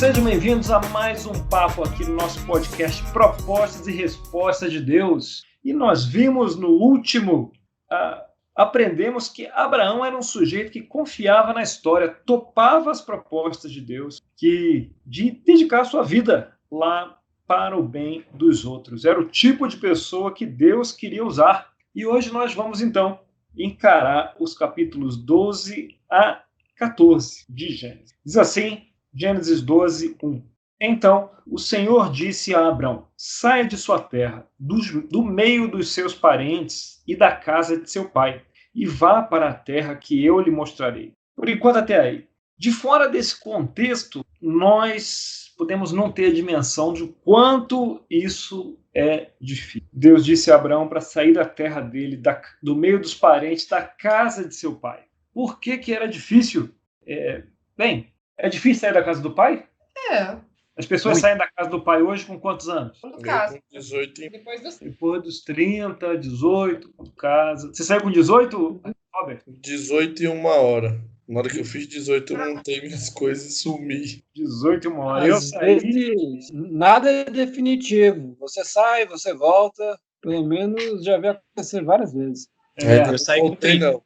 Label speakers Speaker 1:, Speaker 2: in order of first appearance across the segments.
Speaker 1: Sejam bem-vindos a mais um papo aqui no nosso podcast Propostas e Respostas de Deus. E nós vimos no último, aprendemos que Abraão era um sujeito que confiava na história, topava as propostas de Deus, de dedicar sua vida lá para o bem dos outros. Era o tipo de pessoa que Deus queria usar. E hoje nós vamos, então, encarar os capítulos 12 a 14 de Gênesis. Diz assim, Gênesis 12, 1. Então o Senhor disse a Abrão: saia de sua terra, do meio dos seus parentes e da casa de seu pai, e vá para a terra que eu lhe mostrarei. Por enquanto, até aí. De fora desse contexto, nós podemos não ter a dimensão de quanto isso é difícil. Deus disse a Abraão para sair da terra dele, do meio dos parentes, da casa de seu pai. Por que era difícil? É difícil sair da casa do pai?
Speaker 2: É.
Speaker 1: As pessoas saem da casa do pai hoje com quantos anos?
Speaker 2: Quando casa.
Speaker 3: 18.
Speaker 1: Depois dos 30, 18, quando casa. Você saiu com 18, Robert?
Speaker 3: 18 e 1 hora. Na hora que eu fiz 18, eu montei minhas coisas e sumi.
Speaker 1: 18 e 1 hora. Eu
Speaker 4: Às
Speaker 1: saí.
Speaker 4: vezes, nada é definitivo. Você sai, você volta. Pelo menos já vi acontecer várias vezes.
Speaker 3: Eu saí com 30. Não.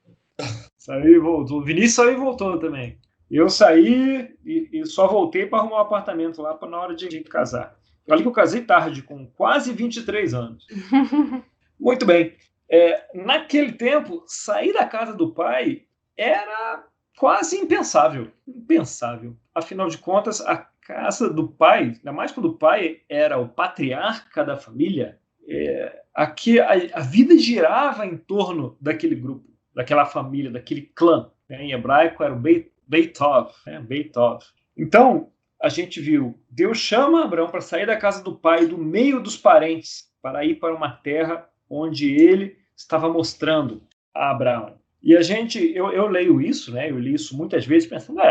Speaker 1: Saí e voltou. O Vinícius saiu e voltou também. Eu saí e só voltei para arrumar um apartamento lá na hora de casar. Olha que eu casei tarde, com quase 23 anos. Muito bem. Naquele tempo, sair da casa do pai era quase impensável. Impensável. Afinal de contas, a casa do pai, ainda mais quando o pai era o patriarca da família, aqui a vida girava em torno daquele grupo, daquela família, daquele clã. Em hebraico era o Beitov. Então, a gente viu, Deus chama Abraão para sair da casa do pai, do meio dos parentes, para ir para uma terra onde ele estava mostrando a Abraão. E eu leio isso, né? Eu li isso muitas vezes pensando,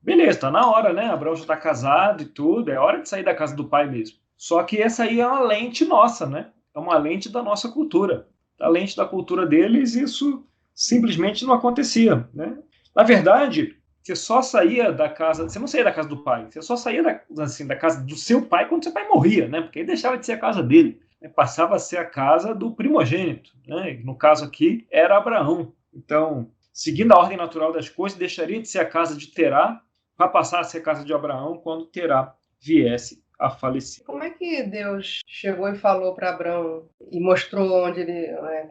Speaker 1: beleza, está na hora, né? Abraão já está casado e tudo, é hora de sair da casa do pai mesmo. Só que essa aí é uma lente nossa, né? É uma lente da nossa cultura. A lente da cultura deles, isso simplesmente não acontecia, né? Na verdade, você só saía da casa, você não saía da casa do pai, você só saía da casa do seu pai quando seu pai morria, né? Porque aí deixava de ser a casa dele, né? Passava a ser a casa do primogênito, né? No caso aqui era Abraão. Então, seguindo a ordem natural das coisas, deixaria de ser a casa de Terá para passar a ser a casa de Abraão quando Terá viesse a falecer.
Speaker 2: Como é que Deus chegou e falou para Abraão e mostrou onde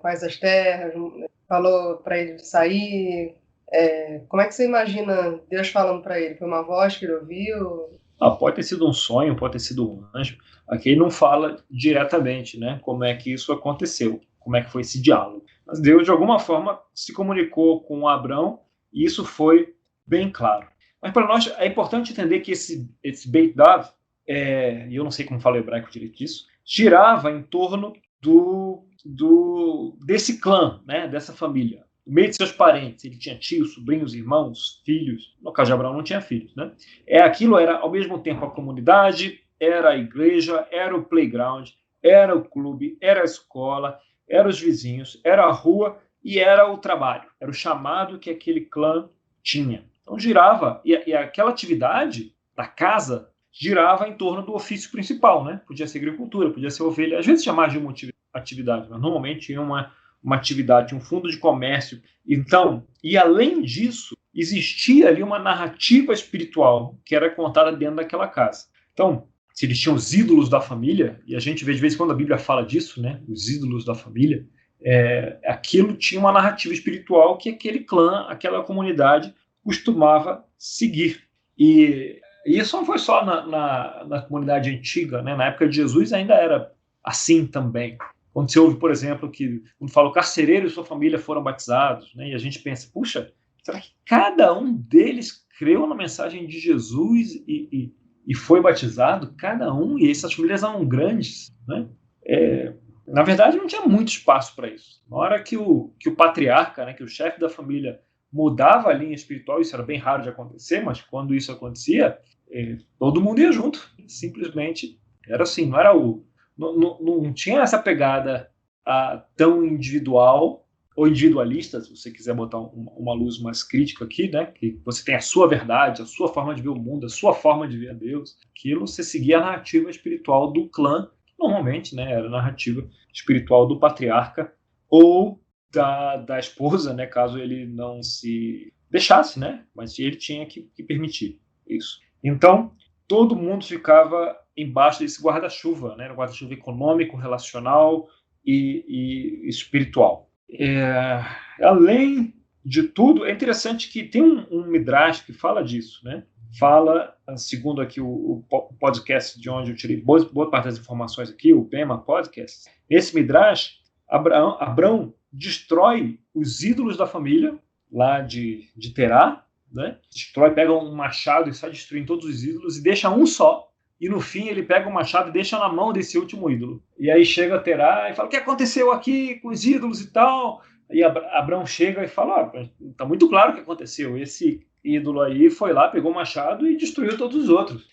Speaker 2: quais as terras, falou para ele sair? Como é que você imagina Deus falando para ele? Foi uma voz que ele ouviu?
Speaker 1: Pode ter sido um sonho, pode ter sido um anjo. Aqui ele não fala diretamente, né, como é que isso aconteceu, como é que foi esse diálogo. Mas Deus, de alguma forma, se comunicou com Abraão e isso foi bem claro. Mas para nós é importante entender que esse Beit Dav, e eu não sei como fala o hebraico direito disso, girava em torno desse clã, né, dessa família. No meio de seus parentes, ele tinha tios, sobrinhos, irmãos, filhos. No caso de Abraão não tinha filhos, né? Aquilo era ao mesmo tempo a comunidade, era a igreja, era o playground, era o clube, era a escola, eram os vizinhos, era a rua e era o trabalho. Era o chamado que aquele clã tinha. Então girava, e aquela atividade da casa girava em torno do ofício principal, né? Podia ser agricultura, podia ser ovelha, às vezes tinha mais de uma atividade, mas normalmente tinha uma atividade, um fundo de comércio. Então, e além disso, existia ali uma narrativa espiritual que era contada dentro daquela casa. Então, se eles tinham os ídolos da família, e a gente vê de vez em quando a Bíblia fala disso, né? Os ídolos da família, aquilo tinha uma narrativa espiritual que aquele clã, aquela comunidade costumava seguir. E isso não foi só na comunidade antiga, né? Na época de Jesus ainda era assim também. Quando você ouve, por exemplo, quando fala o carcereiro e sua família foram batizados, né? E a gente pensa, puxa, será que cada um deles creu na mensagem de Jesus e foi batizado? Cada um, e essas famílias eram grandes, né? Na verdade, não tinha muito espaço para isso. Na hora que o patriarca, né, que o chefe da família mudava a linha espiritual, isso era bem raro de acontecer, mas quando isso acontecia, todo mundo ia junto. Simplesmente era assim, não tinha essa pegada tão individual ou individualista, se você quiser botar uma luz mais crítica aqui, né? Que você tem a sua verdade, a sua forma de ver o mundo, a sua forma de ver a Deus. Aquilo você seguia a narrativa espiritual do clã, que normalmente, né, era a narrativa espiritual do patriarca ou da esposa, né, caso ele não se deixasse, né? Mas ele tinha que permitir isso. Então, todo mundo ficava embaixo desse guarda-chuva, né? Um guarda-chuva econômico, relacional e espiritual. Além de tudo, é interessante que tem um Midrash que fala disso, né? Fala, segundo aqui o podcast de onde eu tirei boa parte das informações aqui, o Bema Podcast, esse Midrash, Abrão destrói os ídolos da família, lá de Terá, né? Destrói, pega um machado e sai destruindo todos os ídolos e deixa um só. E no fim ele pega o machado e deixa na mão desse último ídolo. E aí chega a Terá e fala: o que aconteceu aqui com os ídolos e tal? E Abrão chega e fala: tá muito claro o que aconteceu. Esse ídolo aí foi lá, pegou o machado e destruiu todos os outros.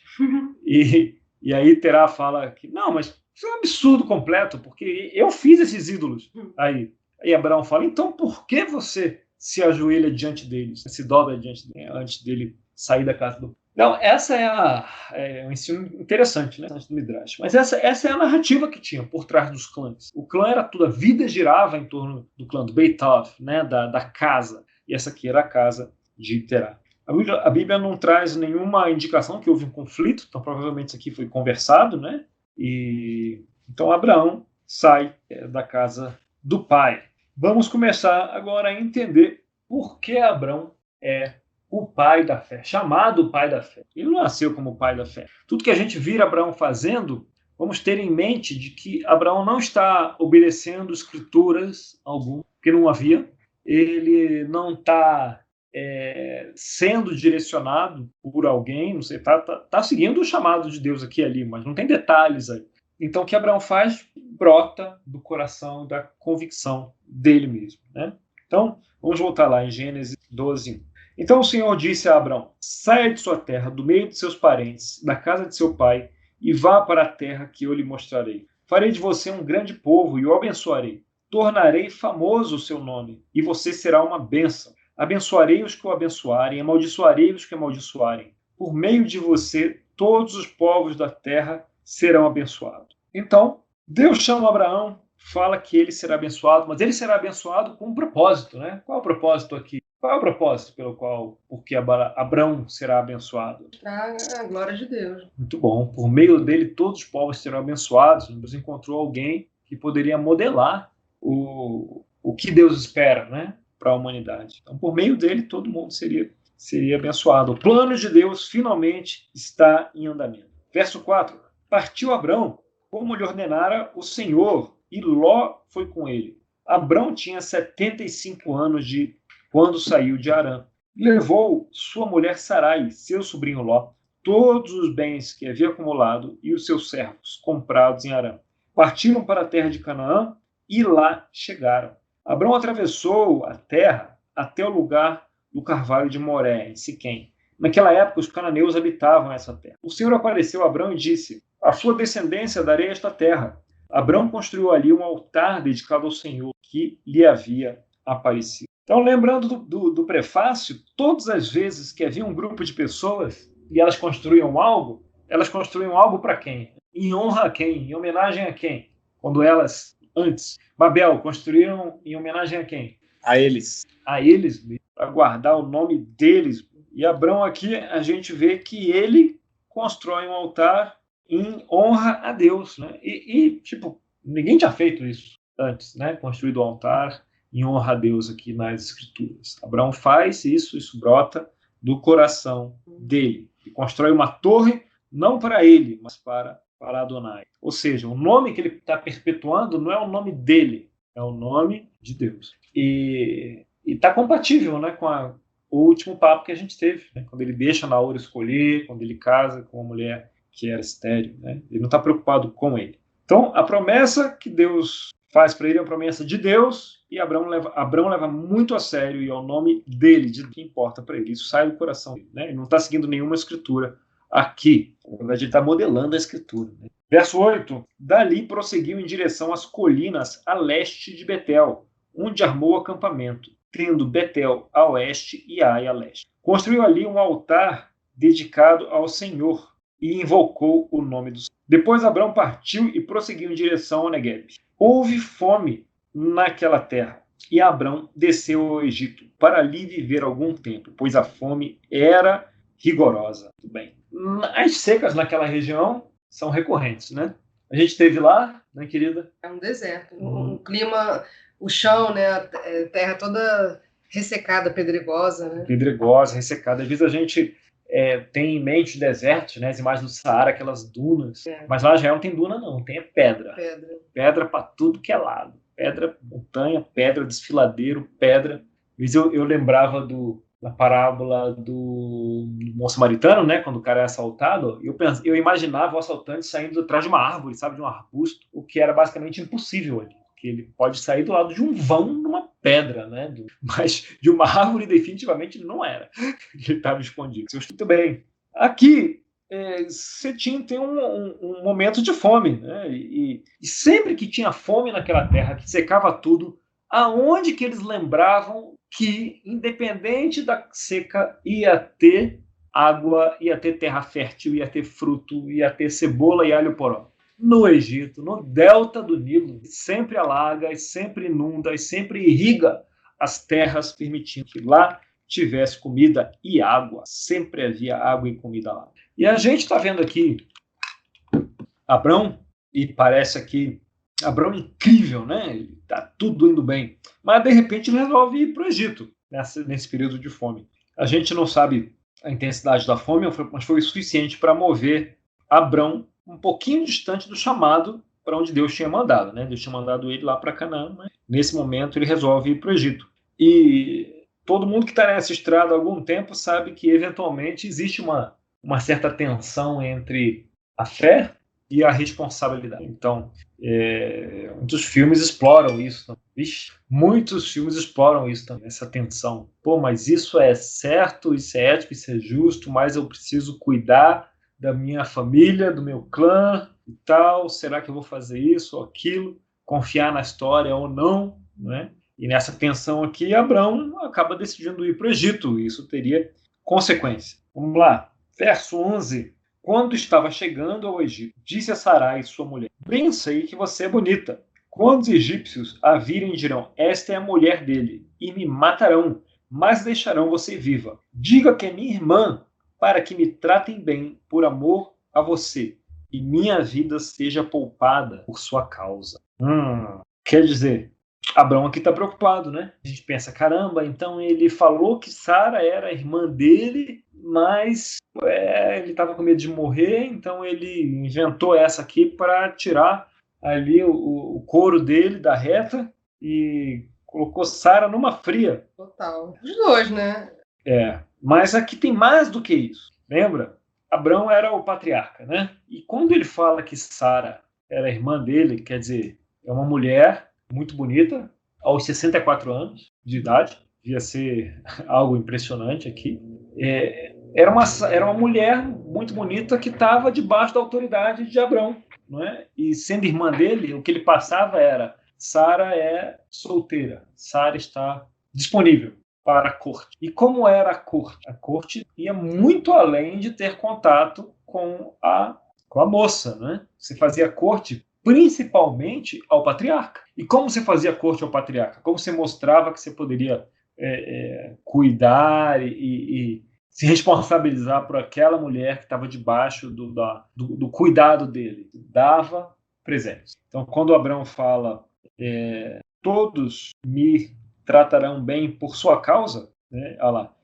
Speaker 1: E aí Terá fala que não, mas isso é um absurdo completo, porque eu fiz esses ídolos. Aí Abrão fala: então por que você se ajoelha diante deles, se dobra diante dele, antes dele sair da casa do... Então, essa é um ensino interessante, né? Do Midrash. Mas essa é a narrativa que tinha por trás dos clãs. O clã era tudo, a vida girava em torno do clã, do Beitav, né? Da casa. E essa aqui era a casa de Terá. A Bíblia não traz nenhuma indicação que houve um conflito, então provavelmente isso aqui foi conversado, né? E então Abraão sai da casa do pai. Vamos começar agora a entender por que Abrão é o pai da fé, chamado pai da fé. Ele não nasceu como pai da fé. Tudo que a gente vira Abraão fazendo, vamos ter em mente de que Abraão não está obedecendo escrituras alguma, porque não havia. Ele não está sendo direcionado por alguém, não sei, tá seguindo o chamado de Deus aqui e ali, mas não tem detalhes aí. Então, o que Abraão faz brota do coração, da convicção dele mesmo, né? Então, vamos voltar lá em Gênesis 12. Então o Senhor disse a Abraão: saia de sua terra, do meio de seus parentes, da casa de seu pai, e vá para a terra que eu lhe mostrarei. Farei de você um grande povo e o abençoarei. Tornarei famoso o seu nome, e você será uma bênção. Abençoarei os que o abençoarem, amaldiçoarei os que amaldiçoarem. Por meio de você, todos os povos da terra serão abençoados. Então, Deus chama Abraão, fala que ele será abençoado, mas ele será abençoado com um propósito, né? Qual é o propósito aqui? Qual é o propósito porque Abraão será abençoado?
Speaker 2: A glória de Deus.
Speaker 1: Muito bom. Por meio dele, todos os povos serão abençoados. Deus encontrou alguém que poderia modelar o que Deus espera, né, para a humanidade. Então, por meio dele, todo mundo seria abençoado. O plano de Deus finalmente está em andamento. Verso 4. Partiu Abrão, como lhe ordenara o Senhor, e Ló foi com ele. Abrão tinha 75 anos quando saiu de Harã. Levou sua mulher Sarai, seu sobrinho Ló, todos os bens que havia acumulado e os seus servos comprados em Harã. Partiram para a terra de Canaã e lá chegaram. Abrão atravessou a terra até o lugar do carvalho de Moré, em Siquém. Naquela época, os cananeus habitavam essa terra. O Senhor apareceu a Abrão e disse: a sua descendência darei esta terra. Abrão construiu ali um altar dedicado ao Senhor que lhe havia aparecido. Então, lembrando do prefácio, todas as vezes que havia um grupo de pessoas e elas construíam algo para quem? Em honra a quem? Em homenagem a quem? Quando elas, antes, Babel, construíram em homenagem a quem?
Speaker 4: A eles.
Speaker 1: A eles mesmo, para guardar o nome deles. E Abrão aqui, a gente vê que ele constrói um altar em honra a Deus, né? Tipo, ninguém tinha feito isso antes, né? Construído um altar em honra a Deus aqui nas Escrituras. Abraão faz isso brota do coração dele. Ele constrói uma torre não para ele, mas para Adonai. Ou seja, o nome que ele está perpetuando não é o nome dele, é o nome de Deus. E está compatível, né, com o último papo que a gente teve, né, quando ele deixa Naor escolher, quando ele casa com uma mulher que era estéril, né? Ele não está preocupado com ele. Então, a promessa que Deus faz para ele é a promessa de Deus, e Abrão leva muito a sério, e é o nome dele, de que importa para ele. Isso sai do coração dele, né? Ele não está seguindo nenhuma escritura aqui. Na verdade, ele está modelando a escritura, né? Verso 8. Dali prosseguiu em direção às colinas a leste de Betel. onde armou acampamento, tendo Betel a oeste e Ai a leste. Construiu ali um altar dedicado ao Senhor e invocou o nome do Senhor. Depois Abrão partiu e prosseguiu em direção ao Negueb. Houve fome naquela terra, e Abrão desceu ao Egito para ali viver algum tempo, pois a fome era rigorosa. Muito bem. As secas naquela região são recorrentes, né? A gente esteve lá, né, querida?
Speaker 2: É um deserto. Um clima, o chão, né? A terra toda ressecada, pedregosa, né?
Speaker 1: Pedregosa, ressecada. Às vezes a gente tem em mente os desertos, né? As imagens do Saara, aquelas dunas. Mas lá já não tem duna, não. Tem pedra. Pedra para tudo que é lado. Pedra, montanha, pedra, desfiladeiro, pedra. Às vezes eu lembrava da parábola do bom samaritano, né? Quando o cara é assaltado, eu imaginava o assaltante saindo atrás de uma árvore, sabe? De um arbusto, o que era basicamente impossível ali. Que ele pode sair do lado de um vão de uma pedra, né? Mas de uma árvore definitivamente não era. Ele estava escondido. Muito bem. Aqui você tem um momento de fome, né? E sempre que tinha fome naquela terra, que secava tudo, aonde que eles lembravam que, independente da seca, ia ter água, ia ter terra fértil, ia ter fruto, ia ter cebola e alho poró? No Egito, no delta do Nilo, sempre alaga, e sempre inunda, e sempre irriga as terras, permitindo que lá tivesse comida e água. Sempre havia água e comida lá. E a gente está vendo aqui Abrão, e parece aqui Abrão incrível, né? Está tudo indo bem. Mas, de repente, ele resolve ir para o Egito, nesse período de fome. A gente não sabe a intensidade da fome, mas foi o suficiente para mover Abrão um pouquinho distante do chamado para onde Deus tinha mandado, né? Deus tinha mandado ele lá para Canaã, mas nesse momento ele resolve ir para o Egito. E todo mundo que está nessa estrada há algum tempo sabe que, eventualmente, existe uma certa tensão entre a fé e a responsabilidade. Então, muitos filmes exploram isso. Muitos filmes exploram isso também, essa tensão. Pô, mas isso é certo, isso é ético, isso é justo, mas eu preciso cuidar da minha família, do meu clã e tal. Será que eu vou fazer isso ou aquilo? Confiar na história ou não, né? E nessa tensão aqui, Abrão acaba decidindo ir para o Egito. E isso teria consequência. Vamos lá. Verso 11. Quando estava chegando ao Egito, disse a Sarai, sua mulher: bem sei que você é bonita. Quando os egípcios a virem, dirão: esta é a mulher dele, e me matarão, mas deixarão você viva. Diga que é minha irmã, para que me tratem bem por amor a você, e minha vida seja poupada por sua causa. Quer dizer, Abrão aqui está preocupado, né? A gente pensa, caramba, então ele falou que Sara era a irmã dele, mas ele estava com medo de morrer, então ele inventou essa aqui para tirar ali o couro dele da reta e colocou Sara numa fria.
Speaker 2: Total. Os dois, né?
Speaker 1: Mas aqui tem mais do que isso. Lembra? Abrão era o patriarca, né? E quando ele fala que Sara era a irmã dele, quer dizer, é uma mulher muito bonita, aos 64 anos de idade, devia ser algo impressionante aqui. Era uma mulher muito bonita que estava debaixo da autoridade de Abrão, não é? E sendo irmã dele, o que ele passava era: Sara é solteira, Sara está disponível para a corte. E como era a corte? A corte ia muito além de ter contato com a moça, né? Você fazia corte principalmente ao patriarca. E como você fazia corte ao patriarca? Como você mostrava que você poderia cuidar e se responsabilizar por aquela mulher que estava debaixo do cuidado dele? Dava presentes. Então, quando Abrão fala todos me tratarão bem por sua causa, né? Olha lá,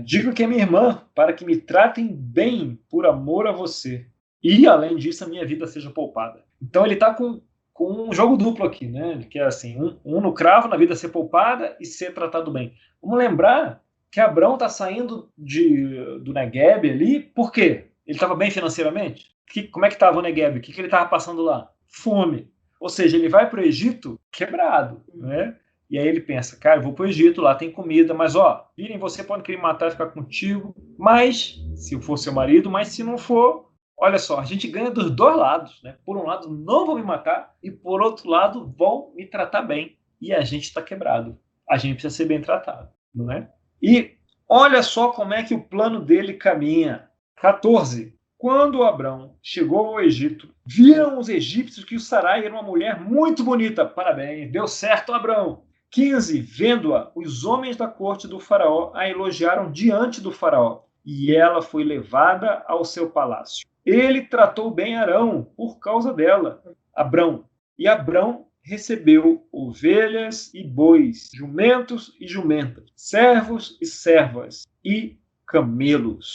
Speaker 1: digo que é minha irmã, para que me tratem bem por amor a você. E, além disso, a minha vida seja poupada. Então, ele está com um jogo duplo aqui, né? Ele quer assim, um no cravo, na vida ser poupada e ser tratado bem. Vamos lembrar que Abrão está saindo do Negueb ali, por quê? Ele estava bem financeiramente? Como é que estava o Negueb? O que ele estava passando lá? Fome. Ou seja, ele vai para o Egito quebrado, né? E aí ele pensa, cara, eu vou para o Egito, lá tem comida, mas virem, você pode querer matar e ficar contigo, mas, se for seu marido, mas se não for, olha só, a gente ganha dos dois lados, né? Por um lado, não vão me matar, e por outro lado, vão me tratar bem. e a gente está quebrado. A gente precisa ser bem tratado, não é? E olha só como é que o plano dele caminha. 14. Quando Abrão chegou ao Egito, viram os egípcios que o Sarai era uma mulher muito bonita. Parabéns, deu certo, Abrão. 15. Vendo-a, os homens da corte do faraó a elogiaram diante do faraó, e ela foi levada ao seu palácio. Ele tratou bem Arão por causa dela, Abrão. E Abrão recebeu ovelhas e bois, jumentos e jumentas, servos e servas e camelos.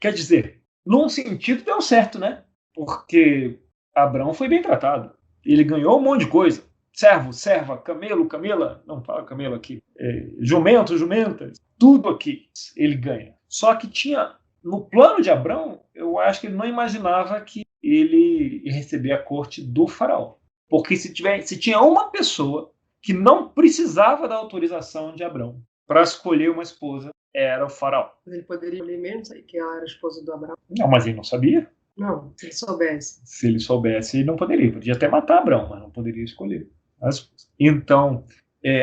Speaker 1: Quer dizer, num sentido deu certo, né? Porque Abrão foi bem tratado. Ele ganhou um monte de coisa. Servo, serva, camelo, camela, não fala camelo aqui, jumento, jumentas, tudo aqui ele ganha. Só que tinha, no plano de Abrão, eu acho que ele não imaginava que ele ia receber a corte do faraó. Porque se tinha uma pessoa que não precisava da autorização de Abrão para escolher uma esposa, era o faraó.
Speaker 2: Ele poderia escolher mesmo saber que ela era a esposa do Abraão?
Speaker 1: Não, mas ele não sabia.
Speaker 2: Não, se ele soubesse.
Speaker 1: Se ele soubesse, ele não poderia. Podia até matar Abrão, mas não poderia escolher. Então,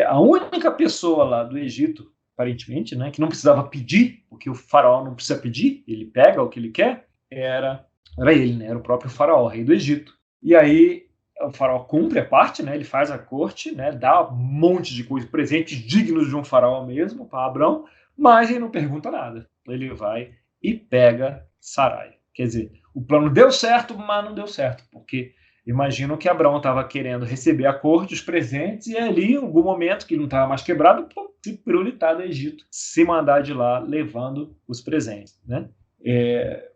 Speaker 1: a única pessoa lá do Egito, aparentemente, né, que não precisava pedir, porque o faraó não precisa pedir, ele pega o que ele quer, era ele, né, era o próprio faraó, rei do Egito. E aí o faraó cumpre a parte, né, ele faz a corte, né, dá um monte de coisa, presentes dignos de um faraó mesmo para Abrão, mas ele não pergunta nada. Ele vai e pega Sarai. Quer dizer, o plano deu certo, mas não deu certo, porque imagino que Abrão estava querendo receber a corte, os presentes, e ali, em algum momento que ele não estava mais quebrado, se pirulitar do Egito, se mandar de lá levando os presentes, né?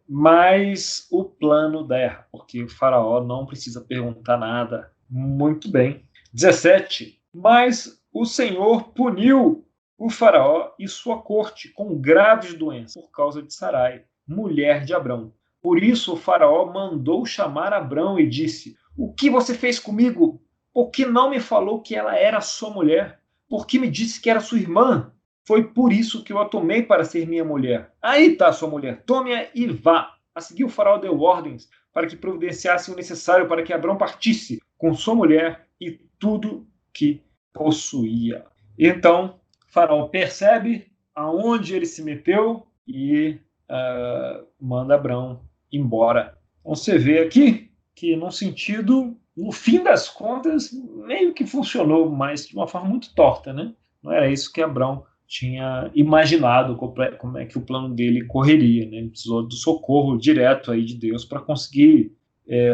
Speaker 1: Mas o plano dá errado, porque o faraó não precisa perguntar nada. Muito bem. 17. Mas o Senhor puniu o faraó e sua corte com graves doenças por causa de Sarai, mulher de Abrão. Por isso o faraó mandou chamar Abrão e disse: o que você fez comigo? Por que não me falou que ela era sua mulher? Por que me disse que era sua irmã? Foi por isso que eu a tomei para ser minha mulher. Aí está sua mulher, tome-a e vá. A seguir o faraó deu ordens para que providenciassem o necessário para que Abrão partisse com sua mulher e tudo que possuía. Então, o faraó percebe aonde ele se meteu e manda Abrão embora. Então você vê aqui que, num sentido, no fim das contas, meio que funcionou, mas de uma forma muito torta, né? Não era isso que Abrão tinha imaginado, como é que o plano dele correria, né? Ele precisou do socorro direto aí de Deus para conseguir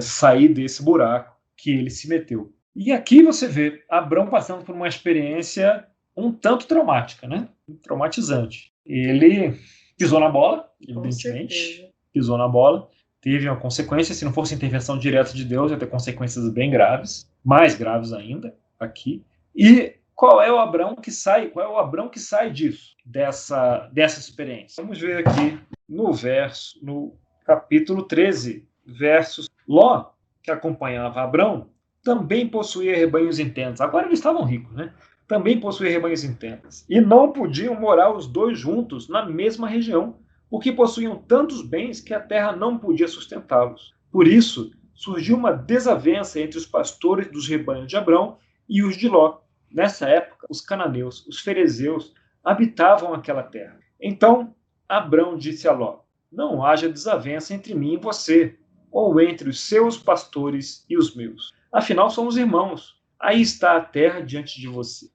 Speaker 1: sair desse buraco que ele se meteu. E aqui você vê Abrão passando por uma experiência um tanto traumática, né? Traumatizante. Ele pisou na bola, evidentemente. Pisou na bola. Teve uma consequência, se não fosse intervenção direta de Deus, ia ter consequências bem graves, mais graves ainda, aqui. E qual é o Abrão que sai? Qual é o Abrão que sai disso, dessa experiência? Vamos ver aqui no capítulo 13, versos. Ló, que acompanhava Abrão, também possuía rebanhos em tendas. Agora eles estavam ricos, né? Também possuía rebanhos em tendas. E não podiam morar os dois juntos na mesma região, porque possuíam tantos bens que a terra não podia sustentá-los. Por isso, surgiu uma desavença entre os pastores dos rebanhos de Abrão e os de Ló. Nessa época, os cananeus, os ferezeus, habitavam aquela terra. Então, Abrão disse a Ló: não haja desavença entre mim e você, ou entre os seus pastores e os meus. Afinal, somos irmãos. Aí está a terra diante de você.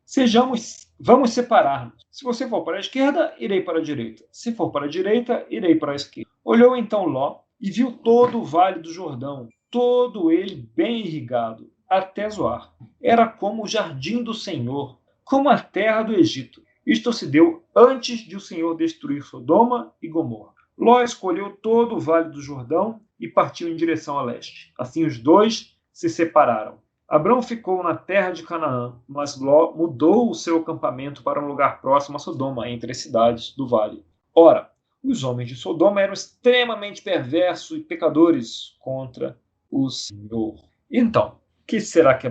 Speaker 1: Vamos separar-nos. Se você for para a esquerda, irei para a direita. Se for para a direita, irei para a esquerda. Olhou então Ló e viu todo o vale do Jordão, todo ele bem irrigado, até Zoar. Era como o jardim do Senhor, como a terra do Egito. Isto se deu antes de o Senhor destruir Sodoma e Gomorra. Ló escolheu todo o vale do Jordão e partiu em direção a leste. Assim os dois se separaram. Abrão ficou na terra de Canaã, mas Ló mudou o seu acampamento para um lugar próximo a Sodoma, entre as cidades do vale. Ora, os homens de Sodoma eram extremamente perversos e pecadores contra o Senhor. Então, o que será que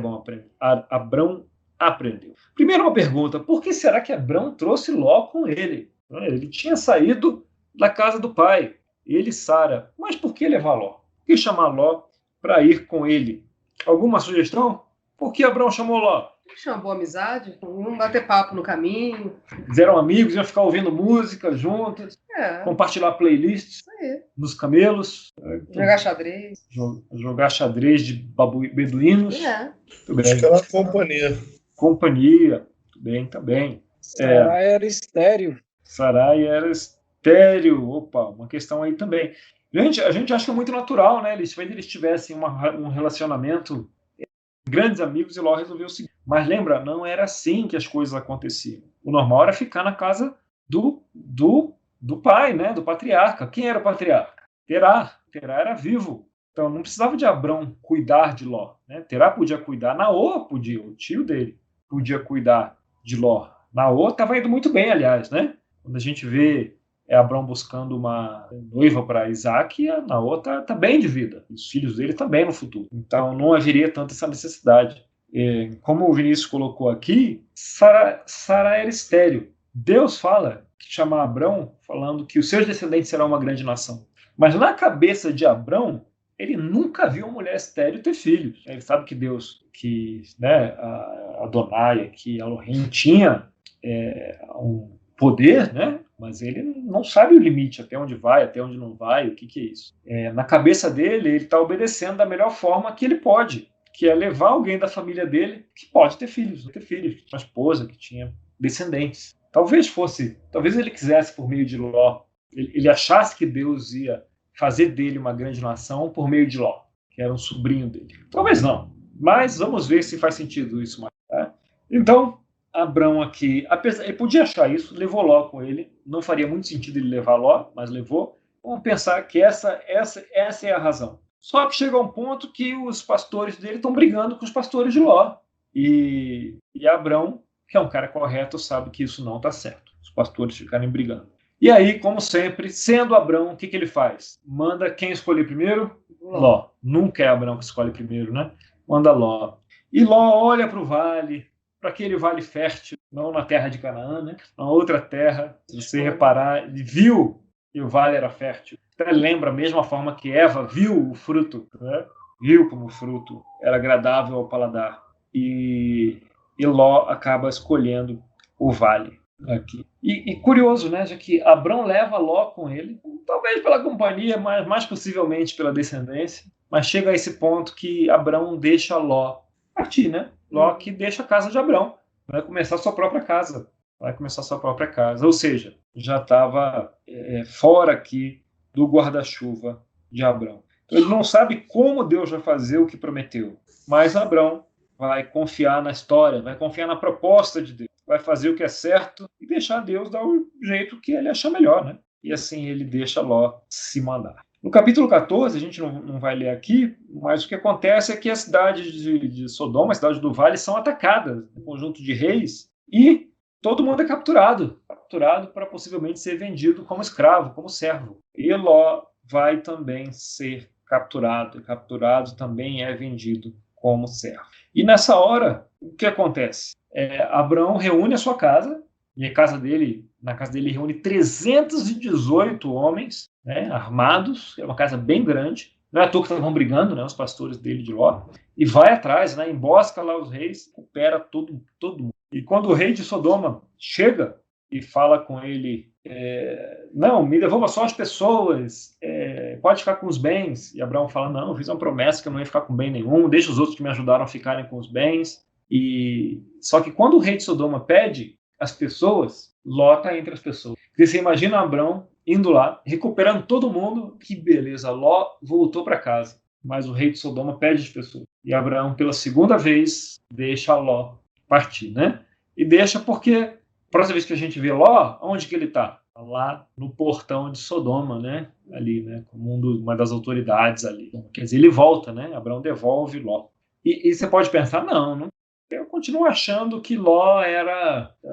Speaker 1: Abrão aprendeu? Primeiro uma pergunta: por que será que Abrão trouxe Ló com ele? Ele tinha saído da casa do pai, ele e Sara. Mas por que levar Ló? Por que chamar Ló para ir com ele? Alguma sugestão? Por que Abrão chamou Ló?
Speaker 2: Eles tinham uma boa amizade, iam bater papo no caminho.
Speaker 1: Eles eram amigos, iam ficar ouvindo música juntos, compartilhar playlists nos camelos.
Speaker 2: Jogar xadrez.
Speaker 1: Jogar xadrez de beduínos.
Speaker 3: Acho que era uma companhia.
Speaker 1: Companhia. Tudo bem, tá bem.
Speaker 4: Sarai era estéreo.
Speaker 1: Sarai era estéreo. Opa, uma questão aí também. Gente, a gente acha que é muito natural, né? Se eles tivessem um relacionamento, grandes amigos, e Ló resolveu seguir. Mas lembra, não era assim que as coisas aconteciam. O normal era ficar na casa do pai, né? Do patriarca. Quem era o patriarca? Terá. Terá era vivo. Então não precisava de Abrão cuidar de Ló. Né? Terá podia cuidar. Naor podia, o tio dele podia cuidar de Ló. Naor estava indo muito bem, aliás, né? Quando a gente vê Abrão buscando uma noiva para Isaac, a Naor tá bem de vida. Os filhos dele estão bem no futuro. Então não haveria tanta essa necessidade. Como o Vinícius colocou aqui, Sara era estéril. Deus fala que chama Abrão falando que os seus descendentes serão uma grande nação. Mas na cabeça de Abrão, ele nunca viu uma mulher estéril ter filhos. Ele sabe que Deus, a Adonai, que Elohim tinha um poder, né? Mas ele não sabe o limite, até onde vai, até onde não vai, o que é isso. Na cabeça dele, ele está obedecendo da melhor forma que ele pode, que é levar alguém da família dele que pode ter filhos, que tinha uma esposa, que tinha descendentes. Talvez ele quisesse por meio de Ló, ele achasse que Deus ia fazer dele uma grande nação por meio de Ló, que era um sobrinho dele. Talvez não, mas vamos ver se faz sentido isso mais. Tá? Então, Abrão aqui, ele podia achar isso, levou Ló com ele, não faria muito sentido ele levar Ló, mas levou. Vamos pensar que essa é a razão. Só que chega um ponto que os pastores dele estão brigando com os pastores de Ló. E Abrão, que é um cara correto, sabe que isso não está certo. Os pastores ficarem brigando. E aí, como sempre, sendo Abrão, o que ele faz? Manda quem escolher primeiro? Ló. Nunca é Abrão que escolhe primeiro, né? Manda Ló. E Ló olha para o vale, para aquele vale fértil, não na terra de Canaã, né? Na outra terra, se você reparar, ele viu que o vale era fértil. Até lembra a mesma forma que Eva viu o fruto, né? Viu como o fruto era agradável ao paladar. E Ló acaba escolhendo o vale aqui. E curioso, né? Já que Abrão leva Ló com ele, talvez pela companhia, mas mais possivelmente pela descendência. Mas chega a esse ponto que Abrão deixa Ló partir, né? Ló que deixa a casa de Abrão, vai começar sua própria casa. Ou seja, já estava fora aqui do guarda-chuva de Abrão. Então, ele não sabe como Deus vai fazer o que prometeu, mas Abrão vai confiar na história, vai confiar na proposta de Deus, vai fazer o que é certo e deixar Deus dar o jeito que ele achar melhor, né? E assim ele deixa Ló se mandar. No capítulo 14, a gente não vai ler aqui, mas o que acontece é que a cidade de Sodoma, a cidade do Vale, são atacadas, um conjunto de reis, e todo mundo é capturado para possivelmente ser vendido como escravo, como servo. E Ló vai também ser capturado, e capturado também é vendido como servo. E nessa hora, o que acontece? Abrão reúne a sua casa, e na casa dele reúne 318 homens, né, armados, é uma casa bem grande, não é à toa que estavam brigando, né, os pastores dele de Ló, e vai atrás, né, embosca lá os reis, recupera todo mundo. E quando o rei de Sodoma chega e fala com ele, não, me devolva só as pessoas, pode ficar com os bens. E Abraão fala, não, eu fiz uma promessa que eu não ia ficar com bem nenhum, deixa os outros que me ajudaram a ficarem com os bens. Só que quando o rei de Sodoma pede as pessoas, Ló está entre as pessoas. Você imagina Abraão indo lá, recuperando todo mundo, que beleza, Ló voltou para casa. Mas o rei de Sodoma pede as pessoas. E Abraão, pela segunda vez, deixa Ló partir, né? E deixa porque, a próxima vez que a gente vê Ló, onde que ele está? Lá no portão de Sodoma, né? Ali, né? Como uma das autoridades ali. Quer dizer, ele volta, né? Abraão devolve Ló. E você pode pensar, não. Eu continuo achando que Ló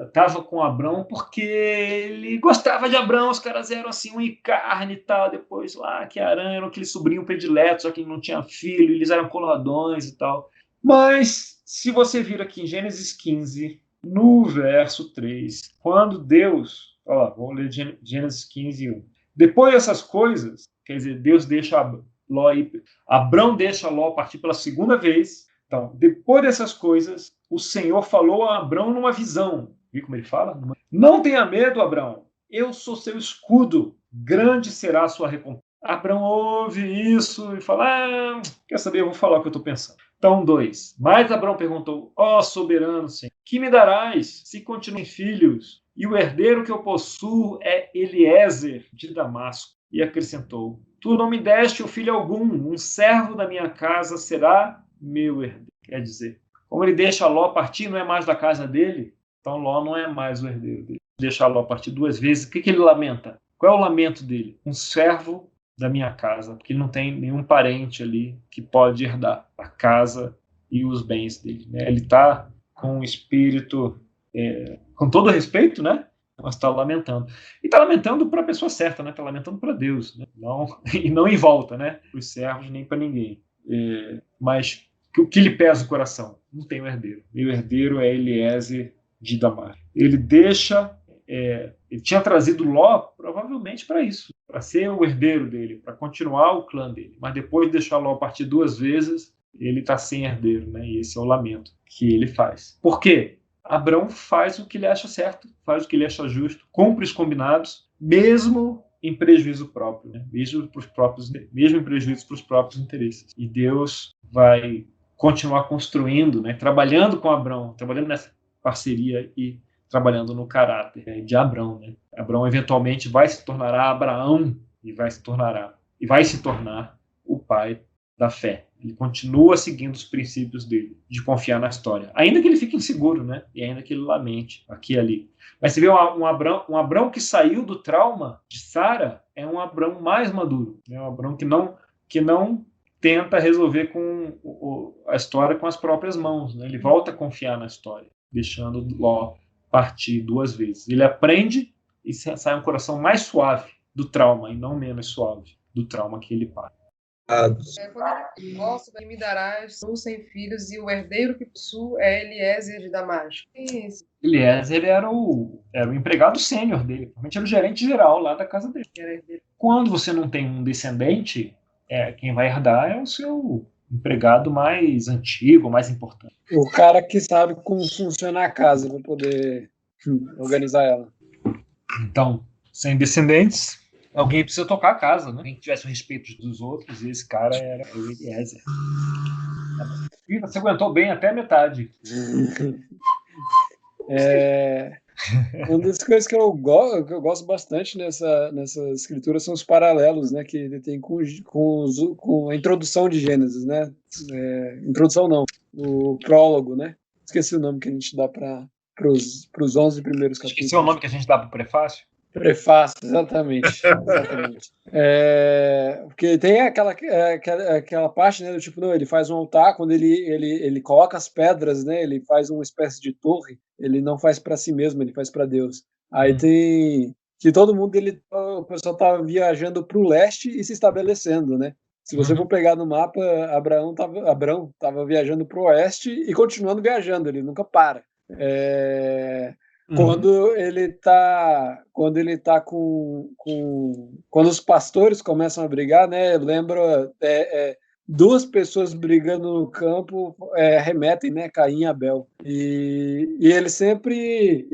Speaker 1: estava com Abrão porque ele gostava de Abrão, os caras eram assim, um e carne e tal. Depois lá, que Arã era aquele sobrinho predileto, só que ele não tinha filho, eles eram coladões e tal. Mas, se você vir aqui em Gênesis 15, no verso 3, quando Deus... vou ler Gênesis 15, 1. Depois dessas coisas, quer dizer, Deus deixa Ló ir... Abrão deixa Ló partir pela segunda vez, Então, depois dessas coisas, o Senhor falou a Abrão numa visão. Viu como ele fala? Não tenha medo, Abrão. Eu sou seu escudo. Grande será a sua recompensa. Abrão ouve isso e fala, quer saber, eu vou falar o que eu estou pensando. Então, 2. Mas Abrão perguntou, soberano Senhor, que me darás se continuem filhos? E o herdeiro que eu possuo é Eliezer de Damasco. E acrescentou, tu não me deste o filho algum, um servo da minha casa será meu herdeiro. Quer dizer, como ele deixa Ló partir, não é mais da casa dele, então Ló não é mais o herdeiro dele. Deixa Ló partir 2 vezes, o que ele lamenta? Qual é o lamento dele? Um servo da minha casa, porque ele não tem nenhum parente ali que pode herdar a casa e os bens dele. Né? Ele está com um espírito, com todo respeito, né? Mas está lamentando. E está lamentando para a pessoa certa, né? Está lamentando para Deus, né? E não em volta, né? Para os servos nem para ninguém. Mas o que lhe pesa o coração? Não tem o herdeiro. Meu herdeiro é Eliezer de Damasco. Ele deixa. Ele tinha trazido Ló provavelmente para isso, para ser o herdeiro dele, para continuar o clã dele. Mas depois de deixar Ló partir 2 vezes, ele está sem herdeiro, né? E esse é o lamento que ele faz. Por quê? Abrão faz o que ele acha certo, faz o que ele acha justo, cumpre os combinados, mesmo em prejuízo próprio, né? mesmo em prejuízo para os próprios interesses. E Deus vai continuar construindo, né? Trabalhando com Abrão, trabalhando nessa parceria e trabalhando no caráter de Abrão. Né? Abrão eventualmente vai se tornar Abraão e vai se tornar o pai da fé. Ele continua seguindo os princípios dele, de confiar na história. Ainda que ele fique inseguro, né? E ainda que ele lamente aqui e ali. Mas você vê um Abrão que saiu do trauma de Sara, é um Abrão mais maduro. É um Abrão que não tenta resolver a história com as próprias mãos. Né? Ele volta a confiar na história, deixando Ló partir 2 vezes. Ele aprende e sai um coração mais suave do trauma e não menos suave do trauma que ele passa.
Speaker 2: Quando ele gosta, me darás tu sem filhos, e o herdeiro que possuo é Eliezer de Damasco.
Speaker 1: Eliezer era o empregado sênior dele, provavelmente era o gerente geral lá da casa dele. Quando você não tem um descendente, quem vai herdar é o seu empregado mais antigo, mais importante.
Speaker 4: O cara que sabe como funciona a casa para poder organizar ela.
Speaker 1: Então, sem descendentes, alguém precisa tocar a casa, né? Quem tivesse o respeito dos outros, e esse cara era o Eliezer. E você aguentou bem até a metade.
Speaker 4: Uma das coisas que eu gosto bastante nessa escritura são os paralelos, né, que ele tem com a introdução de Gênesis, né? Introdução não, o prólogo, né? Esqueci o nome que a gente dá para os 11 primeiros capítulos.
Speaker 1: Esqueci o nome que a gente dá para o prefácio?
Speaker 4: Prefácio, exatamente. Porque tem aquela parte, né, do tipo, não, ele faz um altar, quando ele coloca as pedras, né, ele faz uma espécie de torre, ele não faz para si mesmo, ele faz para Deus. Aí tem que todo mundo, o pessoal tá viajando para o leste e se estabelecendo, né? Se você for pegar no mapa, Abrão tava viajando para o oeste e continuando viajando, ele nunca para. Quando ele tá quando os pastores começam a brigar, né? Lembra 2 pessoas brigando no campo remetem, né? Caim e Abel. E ele sempre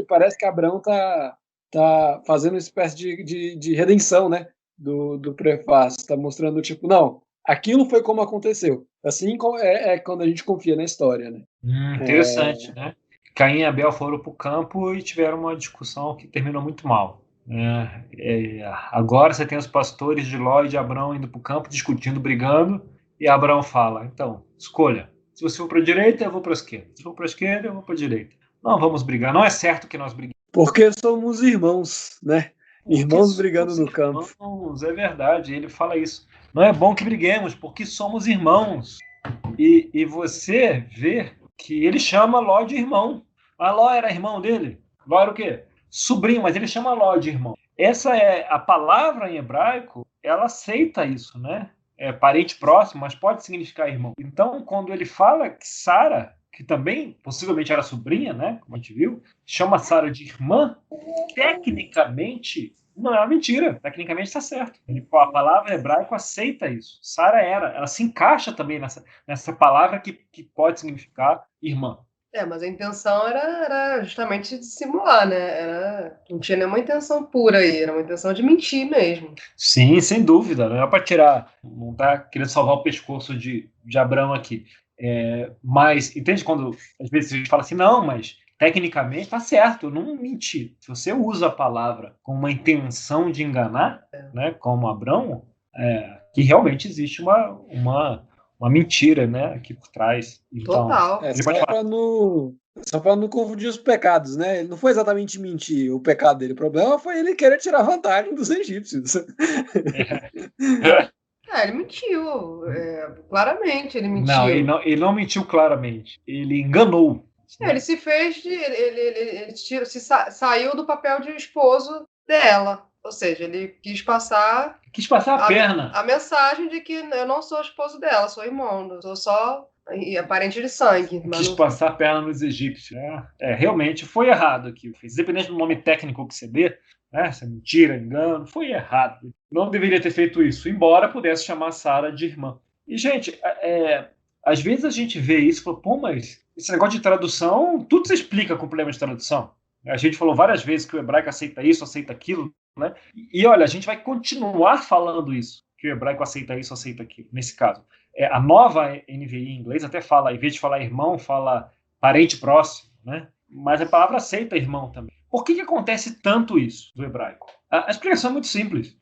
Speaker 4: parece que Abraão tá fazendo uma espécie de redenção, né? Do prefácio, tá mostrando tipo, não, aquilo foi como aconteceu. Assim quando a gente confia na história, né?
Speaker 1: Interessante, né? Caim e Abel foram para o campo e tiveram uma discussão que terminou muito mal. Agora você tem os pastores de Ló e de Abrão indo para o campo, discutindo, brigando, e Abrão fala, então, escolha. Se você for para a direita, eu vou para a esquerda. Se for para a esquerda, eu vou para a direita. Não vamos brigar, não é certo que nós briguemos.
Speaker 4: Porque somos irmãos, né? Irmãos brigando no campo.
Speaker 1: É verdade, ele fala isso. Não é bom que briguemos, porque somos irmãos. E você vê que ele chama Ló de irmão. A Ló era irmão dele? Ló era o quê? Sobrinho, mas ele chama Ló de irmão. Essa é a palavra em hebraico, ela aceita isso, né? É parente próximo, mas pode significar irmão. Então, quando ele fala que Sara, que também possivelmente era sobrinha, né? Como a gente viu, chama Sara de irmã, tecnicamente Não é uma mentira. Tecnicamente está certo. A palavra hebraico aceita isso. Sara ela se encaixa também nessa palavra que pode significar irmã.
Speaker 2: Mas a intenção era justamente dissimular, né? Não tinha nenhuma intenção pura aí, era uma intenção de mentir mesmo.
Speaker 1: Sim, sem dúvida. Não é para tirar, não está querendo salvar o pescoço de Abraão aqui. Mas, entende quando às vezes a gente fala assim, não, mas tecnicamente está certo, eu não menti. Se você usa a palavra com uma intenção de enganar, né, como Abraão, que realmente existe uma mentira, né, aqui por trás. Então,
Speaker 2: total.
Speaker 4: Só para não confundir os pecados, né? Ele não foi exatamente mentir o pecado dele. O problema foi ele querer tirar vantagem dos egípcios.
Speaker 2: Ele mentiu. Claramente ele mentiu.
Speaker 1: Não, ele não mentiu claramente. Ele enganou.
Speaker 2: Ele se fez de. Saiu do papel de esposo dela. Ou seja, ele quis passar
Speaker 1: a perna.
Speaker 2: A mensagem de que eu não sou esposo dela, sou irmão, eu sou só parente de sangue.
Speaker 1: Quis passar a perna nos egípcios. Realmente foi errado aqui. Independente do nome técnico que você dê, essa mentira, engano, foi errado. Não deveria ter feito isso, embora pudesse chamar Sara de irmã. E, gente, às vezes a gente vê isso e fala, pô, mas esse negócio de tradução, tudo se explica com problema de tradução. A gente falou várias vezes que o hebraico aceita isso, aceita aquilo, né? E olha, a gente vai continuar falando isso, que o hebraico aceita isso, aceita aquilo, nesse caso. A nova NVI em inglês até fala, em vez de falar irmão, fala parente próximo, né? Mas a palavra aceita irmão também. Por que acontece tanto isso do hebraico? A explicação é muito simples.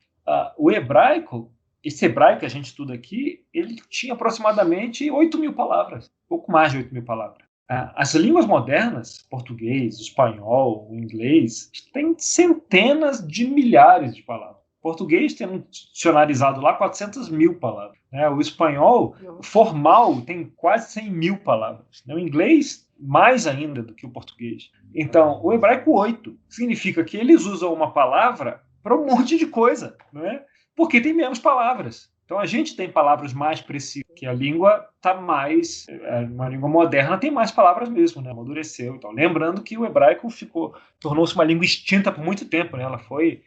Speaker 1: O hebraico, esse hebraico que a gente estuda aqui, ele tinha aproximadamente 8.000 palavras, pouco mais de 8.000 palavras. As línguas modernas, português, espanhol, inglês, têm centenas de milhares de palavras. O português tem um dicionarizado lá 400.000 palavras. O espanhol formal tem quase 100.000 palavras. O inglês, mais ainda do que o português. Então, o hebraico 8 significa que eles usam uma palavra para um monte de coisa, não é? Porque tem menos palavras. Então, a gente tem palavras mais precisas, que a língua está mais... Uma língua moderna tem mais palavras mesmo, né? Amadureceu e tal. Lembrando que o hebraico tornou-se uma língua extinta por muito tempo, né? Ela foi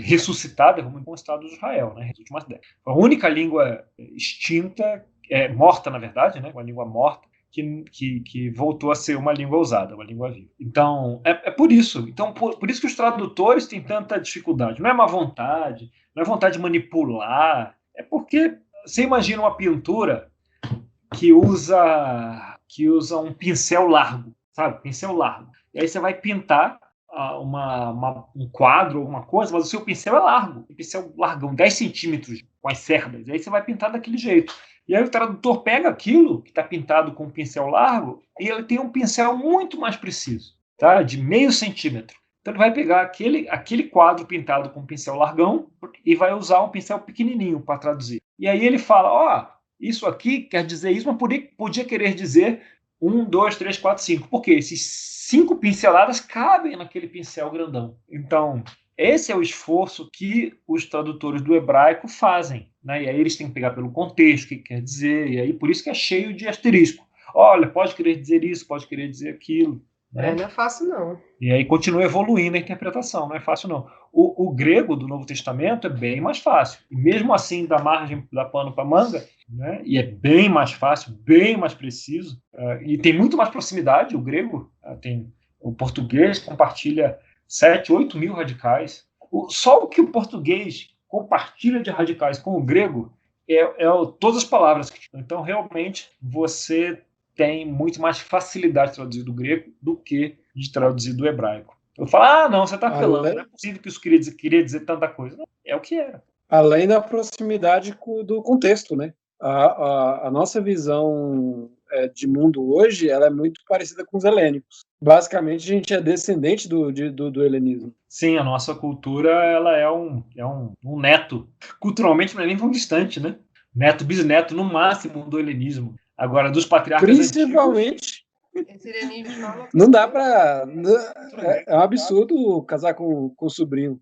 Speaker 1: ressuscitada como com o Estado de Israel, né? Nas últimas décadas. A única língua extinta, morta, na verdade, né? Uma língua morta, que voltou a ser uma língua usada, uma língua viva. Então, é por isso. Então, por isso que os tradutores têm tanta dificuldade. Não é má vontade, não é vontade de manipular. É porque você imagina uma pintura que usa um pincel largo, sabe? Pincel largo. E aí você vai pintar um quadro, alguma coisa, mas o seu pincel é largo. Um pincel largão, 10 centímetros com as cerdas. E aí você vai pintar daquele jeito. E aí o tradutor pega aquilo que está pintado com um pincel largo e ele tem um pincel muito mais preciso, tá? De meio centímetro. Então ele vai pegar aquele quadro pintado com um pincel largão e vai usar um pincel pequenininho para traduzir. E aí ele fala, isso aqui quer dizer isso, mas podia querer dizer 1, 2, 3, 4, 5. Porque esses 5 pinceladas cabem naquele pincel grandão. Então, esse é o esforço que os tradutores do hebraico fazem, né? E aí eles têm que pegar pelo contexto, o que quer dizer, e aí por isso que é cheio de asterisco. Olha, pode querer dizer isso, pode querer dizer aquilo. Né?
Speaker 2: Não é fácil, não.
Speaker 1: E aí continua evoluindo a interpretação, não é fácil, não. O grego do Novo Testamento é bem mais fácil. E mesmo assim, dá margem, dá pano para manga, né? E é bem mais fácil, bem mais preciso. E tem muito mais proximidade. O grego, o português compartilha 7, 8 mil radicais. Só o que o português compartilha de radicais com o grego todas as palavras. Então, realmente, você tem muito mais facilidade de traduzir do grego do que de traduzir do hebraico. Eu falo, não, você está apelando, não é possível que isso queria dizer tanta coisa. Não, é o que era.
Speaker 4: Além da proximidade do contexto, né? A nossa visão de mundo hoje, ela é muito parecida com os helênicos. Basicamente, a gente é descendente do helenismo.
Speaker 1: Sim, a nossa cultura, ela é um neto. Culturalmente, não é nem tão distante, né? Neto, bisneto, no máximo, do helenismo. Agora, dos patriarcas
Speaker 4: principalmente, não dá para... É um absurdo casar com o sobrinho.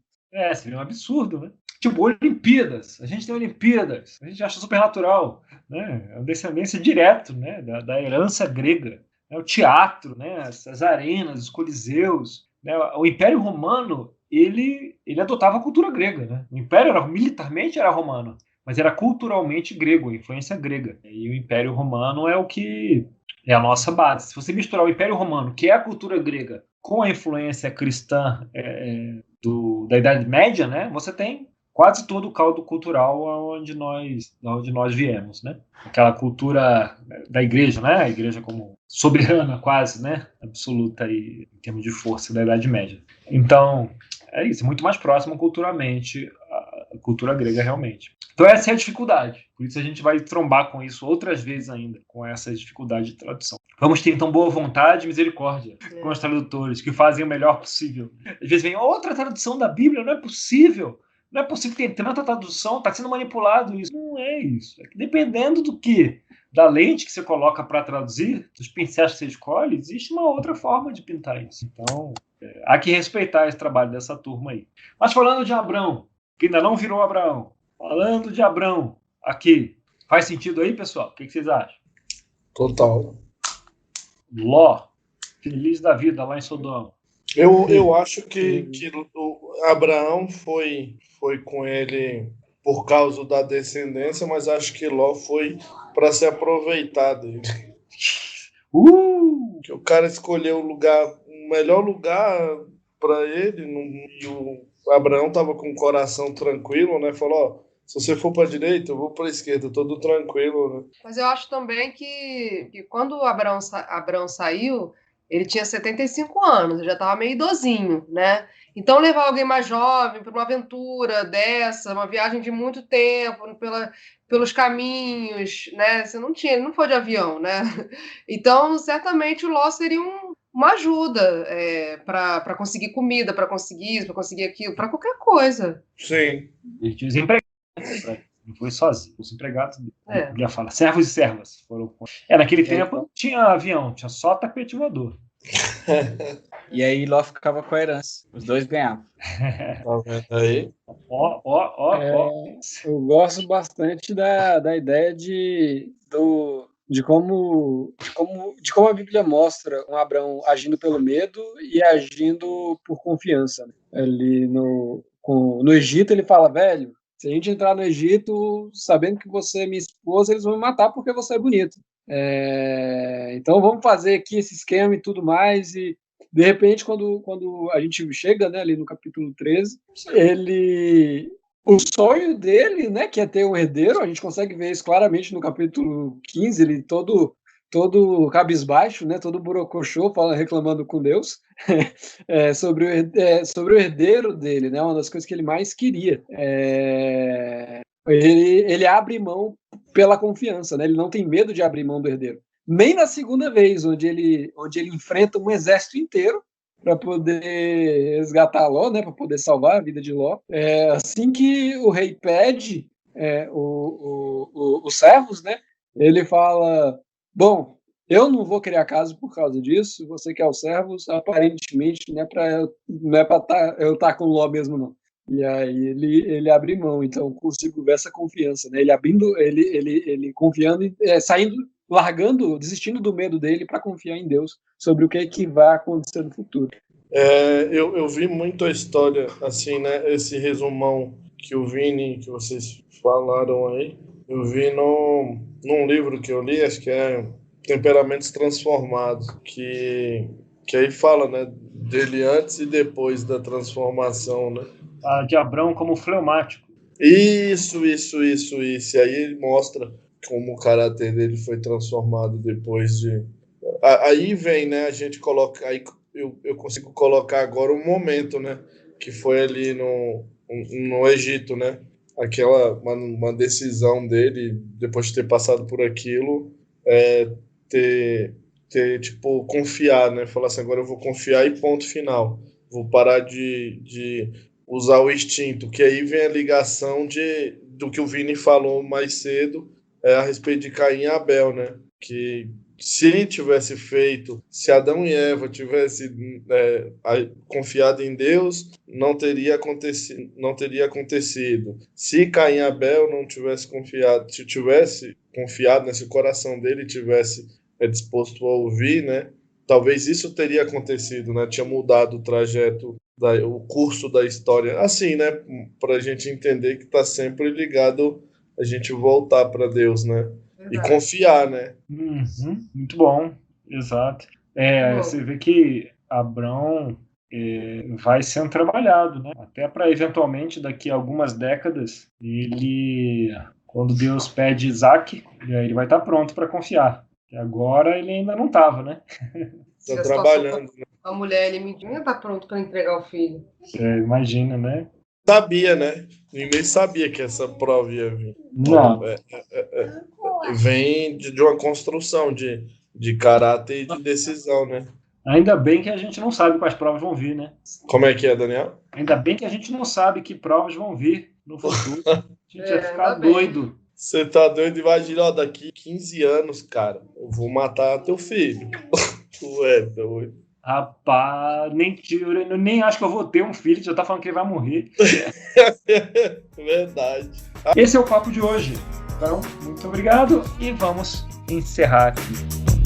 Speaker 1: Seria um absurdo, né? Tipo, Olimpíadas. A gente tem Olimpíadas. A gente acha supernatural. Né? É uma descendência direta, né? da herança grega. O teatro, né? As arenas, os coliseus. Né? O Império Romano ele adotava a cultura grega, né? O Império militarmente era romano, mas era culturalmente grego, a influência grega. E o Império Romano é o que é a nossa base. Se você misturar o Império Romano, que é a cultura grega, com a influência cristã da Idade Média, né? Você tem quase todo o caldo cultural onde nós viemos, né? Aquela cultura da igreja, né? A igreja como soberana quase, né? Absoluta aí, em termos de força da Idade Média. Então, é isso, muito mais próximo culturalmente à cultura grega realmente. Então essa é a dificuldade. Por isso a gente vai trombar com isso outras vezes ainda, com essa dificuldade de tradução. Vamos ter então boa vontade e misericórdia com os tradutores, que fazem o melhor possível. Às vezes vem outra tradução da Bíblia, não é possível. Não é possível ter tanta tradução, está sendo manipulado isso. Não é isso. É que dependendo do que, da lente que você coloca para traduzir, dos pincéis que você escolhe, existe uma outra forma de pintar isso. Então, há que respeitar esse trabalho dessa turma aí. Mas falando de Abrão, que ainda não virou Abraão, falando de Abrão aqui, faz sentido aí, pessoal? O que vocês acham?
Speaker 3: Total.
Speaker 1: Ló, feliz da vida lá em Sodoma.
Speaker 3: Eu acho que o Abraão foi com ele por causa da descendência, mas acho que Ló foi para se aproveitar dele. Que o cara escolheu o melhor lugar para ele, e o Abraão estava com o coração tranquilo, né? Falou, ó, se você for para a direita, eu vou para a esquerda, todo tranquilo, né?
Speaker 2: Mas eu acho também que quando o Abrão saiu, ele tinha 75 anos, já estava meio idosinho, né? Então levar alguém mais jovem para uma aventura dessa, uma viagem de muito tempo, pelos caminhos, né? Ele não foi de avião, né? Então, certamente o Ló seria uma ajuda para conseguir comida, para conseguir isso, para conseguir aquilo, para qualquer coisa.
Speaker 3: Sim.
Speaker 1: Ele tinha os empregados, não foi sozinho, os empregados dele. Já fala, servos e servas foram. Naquele tempo não tinha avião, tinha só tapete voador.
Speaker 4: E aí Ló ficava com a herança. Os dois ganhavam.
Speaker 3: Tá vendo aí?
Speaker 4: Eu gosto bastante da ideia de como a Bíblia mostra um Abraão agindo pelo medo e agindo por confiança. Né? Ali no Egito ele fala, velho, se a gente entrar no Egito sabendo que você é minha esposa, eles vão me matar porque você é bonito. Então vamos fazer aqui esse esquema e tudo mais. E de repente, quando a gente chega, né, ali no capítulo 13, o sonho dele, né, que é ter um herdeiro, a gente consegue ver isso claramente no capítulo 15, ele todo cabisbaixo, né, todo borocochô, reclamando com Deus, sobre o herdeiro dele, né, uma das coisas que ele mais queria. Ele abre mão pela confiança, né, ele não tem medo de abrir mão do herdeiro. Nem na segunda vez, onde ele enfrenta um exército inteiro para poder resgatar Ló, né, para poder salvar a vida de Ló. Assim que o rei pede os servos, né, ele fala, bom, eu não vou criar casa por causa disso, você quer os servos, aparentemente não é para eu estar com Ló mesmo, não. E aí ele abre mão, então consigo ver essa confiança, né, ele confiando, saindo, desistindo do medo dele para confiar em Deus sobre o que vai acontecer no futuro.
Speaker 3: Eu vi muito a história, assim, né? Esse resumão que o Vini, que vocês falaram aí, eu vi num livro que eu li, acho que é Temperamentos Transformados, que aí fala, né, dele antes e depois da transformação, né?
Speaker 1: De Abrão como fleumático.
Speaker 3: Isso. E aí ele mostra como o caráter dele foi transformado depois de... Aí vem, né, a gente coloca... Aí eu consigo colocar agora o momento, né, que foi ali no Egito, né? Uma decisão dele, depois de ter passado por aquilo, ter tipo, confiar, né? Falar assim, agora eu vou confiar e ponto final. Vou parar de usar o instinto, que aí vem a ligação do que o Vini falou mais cedo a respeito de Caim e Abel, né? Que se tivesse feito, se Adão e Eva tivessem confiado em Deus, não teria acontecido. Se Caim e Abel não tivesse confiado, se tivesse confiado nesse coração dele, tivesse disposto a ouvir, né? Talvez isso teria acontecido, né? Tinha mudado o trajeto o curso da história. Assim, né? Para a gente entender que está sempre ligado a gente voltar para Deus, né? E confiar, né?
Speaker 1: Muito bom, exato. Você vê que Abrão vai sendo trabalhado, né? Até para eventualmente daqui a algumas décadas ele, quando Deus pede Isaac, ele vai estar pronto para confiar. E agora ele ainda não estava, né?
Speaker 3: Está trabalhando.
Speaker 2: A mulher, ele mentiu, está pronto para entregar o filho.
Speaker 1: Imagina, né?
Speaker 3: Sabia, né? Ninguém sabia que essa prova ia vir.
Speaker 1: Não.
Speaker 3: Vem de uma construção de caráter e de decisão, né?
Speaker 1: Ainda bem que a gente não sabe quais provas vão vir, né?
Speaker 3: Como é que é, Daniel?
Speaker 1: Ainda bem que a gente não sabe que provas vão vir no futuro. A gente vai ficar doido.
Speaker 3: Você tá doido? Imagina, ó, daqui 15 anos, cara, eu vou matar teu filho. Tu é doido.
Speaker 1: Rapaz, eu nem acho que eu vou ter um filho, já tá falando que ele vai morrer.
Speaker 3: Verdade.
Speaker 1: Esse é o papo de hoje. Então, muito obrigado e vamos encerrar aqui.